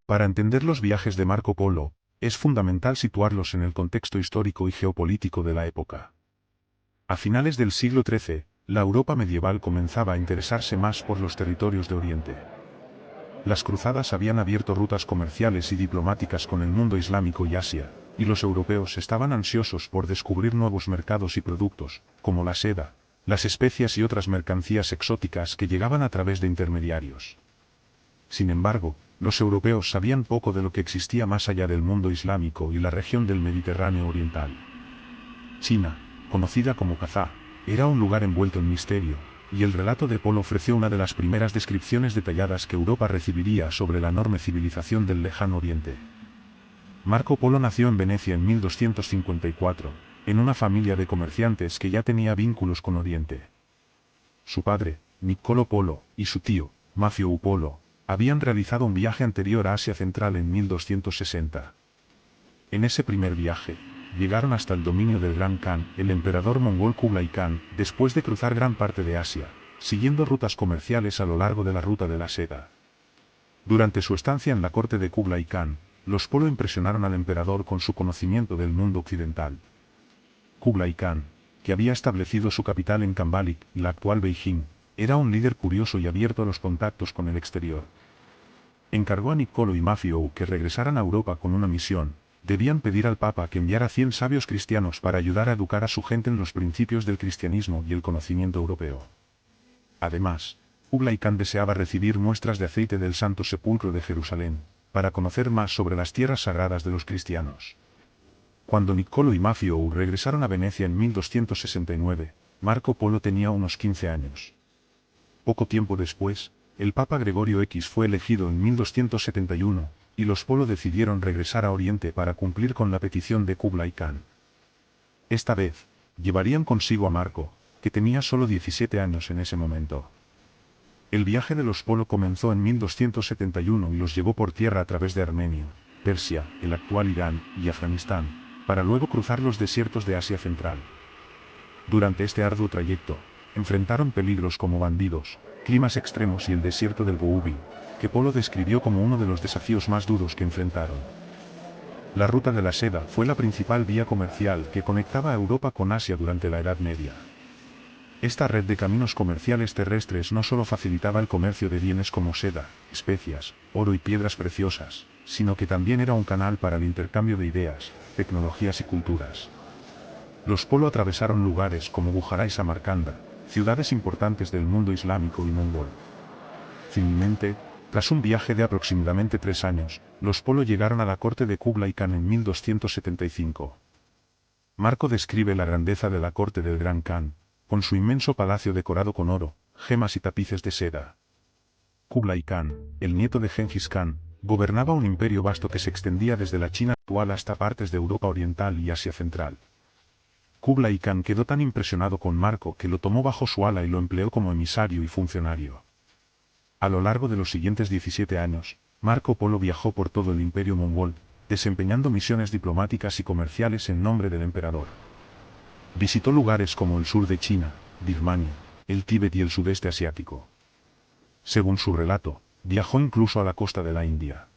Para entender los viajes de Marco Polo, es fundamental situarlos en el contexto histórico y geopolítico de la época. A finales del siglo XIII, la Europa medieval comenzaba a interesarse más por los territorios de Oriente. Las cruzadas habían abierto rutas comerciales y diplomáticas con el mundo islámico y Asia, y los europeos estaban ansiosos por descubrir nuevos mercados y productos, como la seda, las especias y otras mercancías exóticas que llegaban a través de intermediarios. Sin embargo, los europeos sabían poco de lo que existía más allá del mundo islámico y la región del Mediterráneo oriental. China, conocida como Kazá, era un lugar envuelto en misterio, y el relato de Polo ofreció una de las primeras descripciones detalladas que Europa recibiría sobre la enorme civilización del lejano oriente. Marco Polo nació en Venecia en 1254, en una familia de comerciantes que ya tenía vínculos con Oriente. Su padre, Niccolo Polo, y su tío, Mafio Polo, habían realizado un viaje anterior a Asia Central en 1260. En ese primer viaje, llegaron hasta el dominio del Gran Khan, el emperador mongol Kublai Khan, después de cruzar gran parte de Asia, siguiendo rutas comerciales a lo largo de la ruta de la seda. Durante su estancia en la corte de Kublai Khan, los Polo impresionaron al emperador con su conocimiento del mundo occidental. Kublai Khan, que había establecido su capital en Kambalik, la actual Beijing, era un líder curioso y abierto a los contactos con el exterior. Encargó a Niccolo y Mafio que regresaran a Europa con una misión. Debían pedir al Papa que enviara 100 sabios cristianos para ayudar a educar a su gente en los principios del cristianismo y el conocimiento europeo. Además, Kublai Khan deseaba recibir muestras de aceite del Santo Sepulcro de Jerusalén, para conocer más sobre las tierras sagradas de los cristianos. Cuando Niccolo y Mafio regresaron a Venecia en 1269, Marco Polo tenía unos 15 años. Poco tiempo después, el Papa Gregorio X fue elegido en 1271, y los Polo decidieron regresar a Oriente para cumplir con la petición de Kublai Khan. Esta vez, llevarían consigo a Marco, que tenía solo 17 años en ese momento. El viaje de los Polo comenzó en 1271 y los llevó por tierra a través de Armenia, Persia, el actual Irán y Afganistán, para luego cruzar los desiertos de Asia Central. Durante este arduo trayecto, enfrentaron peligros como bandidos, climas extremos y el desierto del Gobi, que Polo describió como uno de los desafíos más duros que enfrentaron. La ruta de la seda fue la principal vía comercial que conectaba a Europa con Asia durante la Edad Media. Esta red de caminos comerciales terrestres no solo facilitaba el comercio de bienes como seda, especias, oro y piedras preciosas, sino que también era un canal para el intercambio de ideas, tecnologías y culturas. Los Polo atravesaron lugares como Bujará y Samarcanda, ciudades importantes del mundo islámico y mongol. Finalmente, tras un viaje de aproximadamente 3 años, los Polo llegaron a la corte de Kublai Khan en 1275. Marco describe la grandeza de la corte del Gran Khan, con su inmenso palacio decorado con oro, gemas y tapices de seda. Kublai Khan, el nieto de Gengis Khan, gobernaba un imperio vasto que se extendía desde la China actual hasta partes de Europa Oriental y Asia Central. Kublai Khan quedó tan impresionado con Marco que lo tomó bajo su ala y lo empleó como emisario y funcionario. A lo largo de los siguientes 17 años, Marco Polo viajó por todo el imperio mongol, desempeñando misiones diplomáticas y comerciales en nombre del emperador. Visitó lugares como el sur de China, Birmania, el Tíbet y el sudeste asiático. Según su relato, viajó incluso a la costa de la India.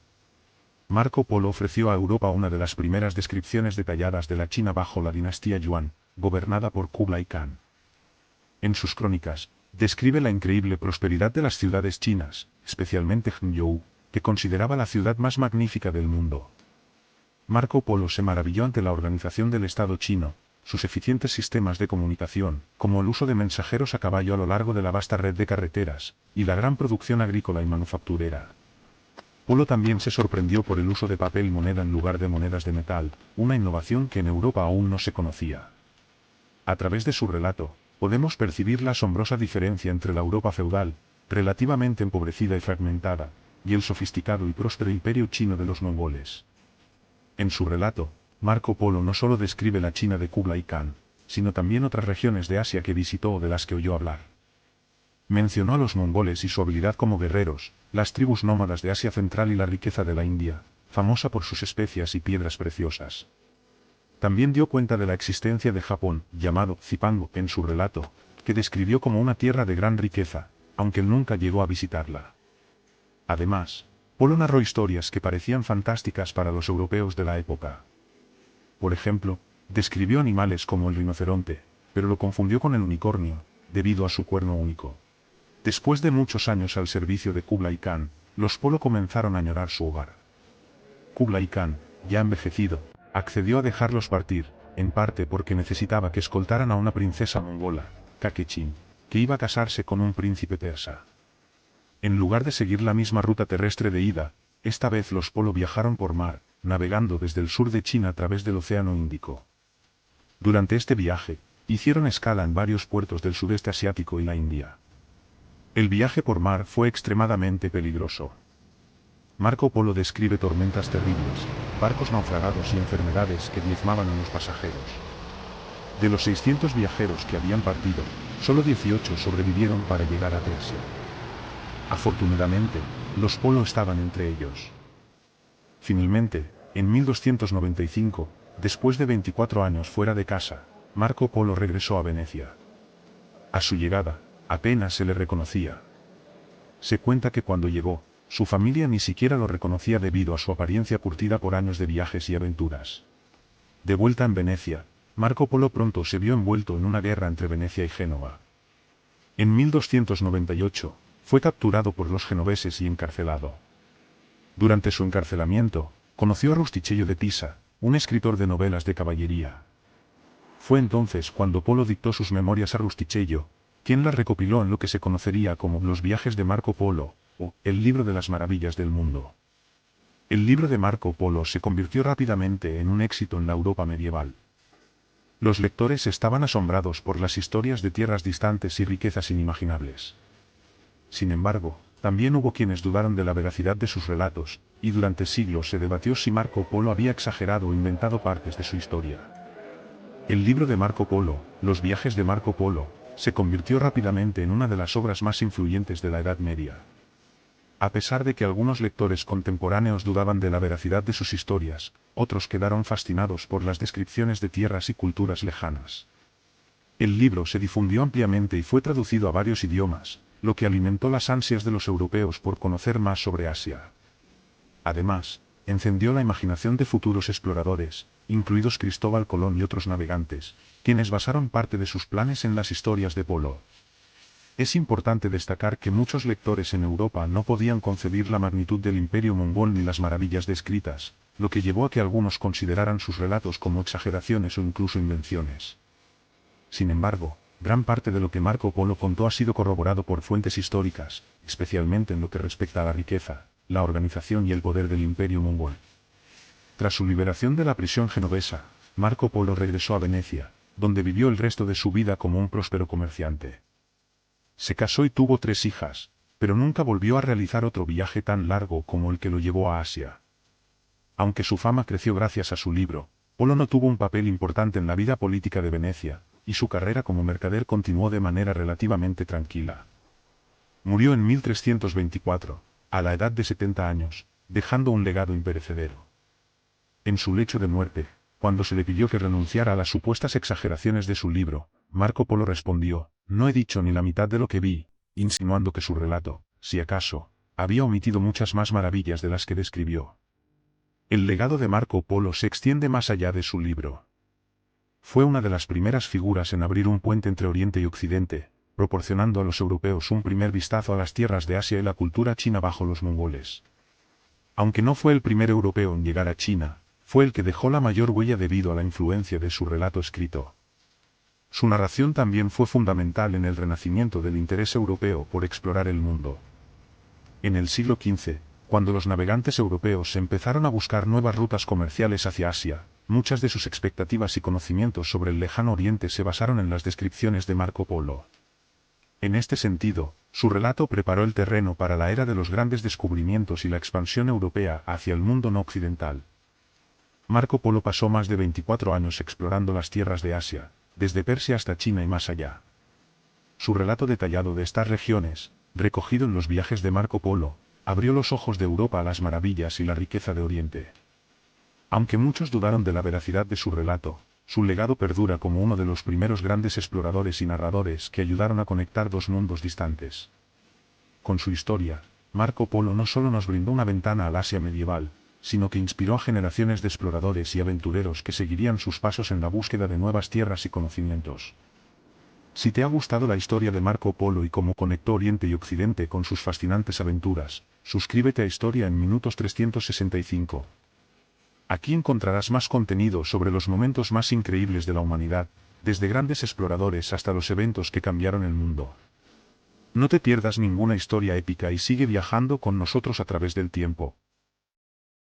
Marco Polo ofreció a Europa una de las primeras descripciones detalladas de la China bajo la dinastía Yuan, gobernada por Kublai Khan. En sus crónicas, describe la increíble prosperidad de las ciudades chinas, especialmente Hangzhou, que consideraba la ciudad más magnífica del mundo. Marco Polo se maravilló ante la organización del Estado chino, sus eficientes sistemas de comunicación, como el uso de mensajeros a caballo a lo largo de la vasta red de carreteras, y la gran producción agrícola y manufacturera. Polo también se sorprendió por el uso de papel y moneda en lugar de monedas de metal, una innovación que en Europa aún no se conocía. A través de su relato, podemos percibir la asombrosa diferencia entre la Europa feudal, relativamente empobrecida y fragmentada, y el sofisticado y próspero imperio chino de los mongoles. En su relato, Marco Polo no solo describe la China de Kublai Khan, sino también otras regiones de Asia que visitó o de las que oyó hablar. Mencionó a los mongoles y su habilidad como guerreros, las tribus nómadas de Asia Central y la riqueza de la India, famosa por sus especias y piedras preciosas. También dio cuenta de la existencia de Japón, llamado Zipango en su relato, que describió como una tierra de gran riqueza, aunque él nunca llegó a visitarla. Además, Polo narró historias que parecían fantásticas para los europeos de la época. Por ejemplo, describió animales como el rinoceronte, pero lo confundió con el unicornio, debido a su cuerno único. Después de muchos años al servicio de Kublai Khan, los Polo comenzaron a añorar su hogar. Kublai Khan, ya envejecido, accedió a dejarlos partir, en parte porque necesitaba que escoltaran a una princesa mongola, Kakechin, que iba a casarse con un príncipe persa. En lugar de seguir la misma ruta terrestre de ida, esta vez los Polo viajaron por mar, navegando desde el sur de China a través del Océano Índico. Durante este viaje, hicieron escala en varios puertos del sudeste asiático y la India. El viaje por mar fue extremadamente peligroso. Marco Polo describe tormentas terribles, barcos naufragados y enfermedades que diezmaban a los pasajeros. De los 600 viajeros que habían partido, solo 18 sobrevivieron para llegar a Persia. Afortunadamente, los Polo estaban entre ellos. Finalmente, en 1295, después de 24 años fuera de casa, Marco Polo regresó a Venecia. A su llegada, apenas se le reconocía. Se cuenta que cuando llegó, su familia ni siquiera lo reconocía debido a su apariencia curtida por años de viajes y aventuras. De vuelta en Venecia, Marco Polo pronto se vio envuelto en una guerra entre Venecia y Génova. En 1298, fue capturado por los genoveses y encarcelado. Durante su encarcelamiento, conoció a Rustichello de Pisa, un escritor de novelas de caballería. Fue entonces cuando Polo dictó sus memorias a Rustichello, quien las recopiló en lo que se conocería como Los viajes de Marco Polo, o El libro de las maravillas del mundo. El libro de Marco Polo se convirtió rápidamente en un éxito en la Europa medieval. Los lectores estaban asombrados por las historias de tierras distantes y riquezas inimaginables. Sin embargo, también hubo quienes dudaron de la veracidad de sus relatos, y durante siglos se debatió si Marco Polo había exagerado o inventado partes de su historia. El libro de Marco Polo, Los viajes de Marco Polo, se convirtió rápidamente en una de las obras más influyentes de la Edad Media. A pesar de que algunos lectores contemporáneos dudaban de la veracidad de sus historias, otros quedaron fascinados por las descripciones de tierras y culturas lejanas. El libro se difundió ampliamente y fue traducido a varios idiomas, lo que alimentó las ansias de los europeos por conocer más sobre Asia. Además, encendió la imaginación de futuros exploradores, incluidos Cristóbal Colón y otros navegantes, quienes basaron parte de sus planes en las historias de Polo. Es importante destacar que muchos lectores en Europa no podían concebir la magnitud del imperio mongol ni las maravillas descritas, lo que llevó a que algunos consideraran sus relatos como exageraciones o incluso invenciones. Sin embargo, gran parte de lo que Marco Polo contó ha sido corroborado por fuentes históricas, especialmente en lo que respecta a la riqueza, la organización y el poder del imperio mongol. Tras su liberación de la prisión genovesa, Marco Polo regresó a Venecia, donde vivió el resto de su vida como un próspero comerciante. Se casó y tuvo 3 hijas, pero nunca volvió a realizar otro viaje tan largo como el que lo llevó a Asia. Aunque su fama creció gracias a su libro, Polo no tuvo un papel importante en la vida política de Venecia, y su carrera como mercader continuó de manera relativamente tranquila. Murió en 1324, a la edad de 70 años, dejando un legado imperecedero. En su lecho de muerte, cuando se le pidió que renunciara a las supuestas exageraciones de su libro, Marco Polo respondió: "No he dicho ni la mitad de lo que vi", insinuando que su relato, si acaso, había omitido muchas más maravillas de las que describió. El legado de Marco Polo se extiende más allá de su libro. Fue una de las primeras figuras en abrir un puente entre Oriente y Occidente, proporcionando a los europeos un primer vistazo a las tierras de Asia y la cultura china bajo los mongoles. Aunque no fue el primer europeo en llegar a China, fue el que dejó la mayor huella debido a la influencia de su relato escrito. Su narración también fue fundamental en el renacimiento del interés europeo por explorar el mundo. En el siglo XV, cuando los navegantes europeos empezaron a buscar nuevas rutas comerciales hacia Asia, muchas de sus expectativas y conocimientos sobre el lejano Oriente se basaron en las descripciones de Marco Polo. En este sentido, su relato preparó el terreno para la era de los grandes descubrimientos y la expansión europea hacia el mundo no occidental. Marco Polo pasó más de 24 años explorando las tierras de Asia, desde Persia hasta China y más allá. Su relato detallado de estas regiones, recogido en los viajes de Marco Polo, abrió los ojos de Europa a las maravillas y la riqueza de Oriente. Aunque muchos dudaron de la veracidad de su relato, su legado perdura como uno de los primeros grandes exploradores y narradores que ayudaron a conectar dos mundos distantes. Con su historia, Marco Polo no solo nos brindó una ventana al Asia medieval, sino que inspiró a generaciones de exploradores y aventureros que seguirían sus pasos en la búsqueda de nuevas tierras y conocimientos. Si te ha gustado la historia de Marco Polo y cómo conectó Oriente y Occidente con sus fascinantes aventuras, suscríbete a Historia en Minutos 365. Aquí encontrarás más contenido sobre los momentos más increíbles de la humanidad, desde grandes exploradores hasta los eventos que cambiaron el mundo. No te pierdas ninguna historia épica y sigue viajando con nosotros a través del tiempo.